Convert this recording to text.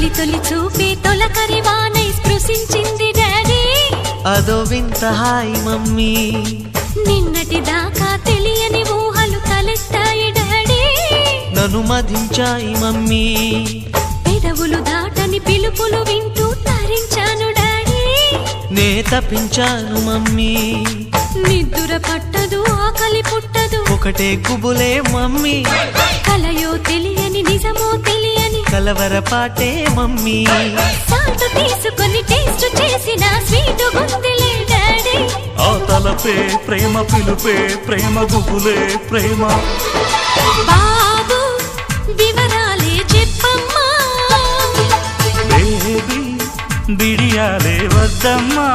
తొలి తొలి చూపే తొలకరి వానై స్పృశించింది డాడీ అదో వింత హాయ్ మమ్మీ నిన్నటి దాకా తెలియని ఊహలు తలెత్తాయి డాడీ నన్ను మదించాయి మమ్మీ పెదవులు దాటని పిలుపులు వింటూ తరించాను డాడీ నే తప్పించాను మమ్మీ నిద్దుర పట్టదు ఆకలి పుట్టదు ఒకటే కుబులే మమ్మీ కలయో తెలియని నిజమో తెలియని కలవరపాటే మమ్మీ సాటు తీసుకొని టేస్ట్ చేసిన స్వీట్ గుందిలే డాడీ ఆ తలపే ప్రేమ పిలుపే ప్రేమ గుబులే ప్రేమ బాబు వివరాలే చెప్పమ్మా బేబీ బిడియాలే వద్దమ్మా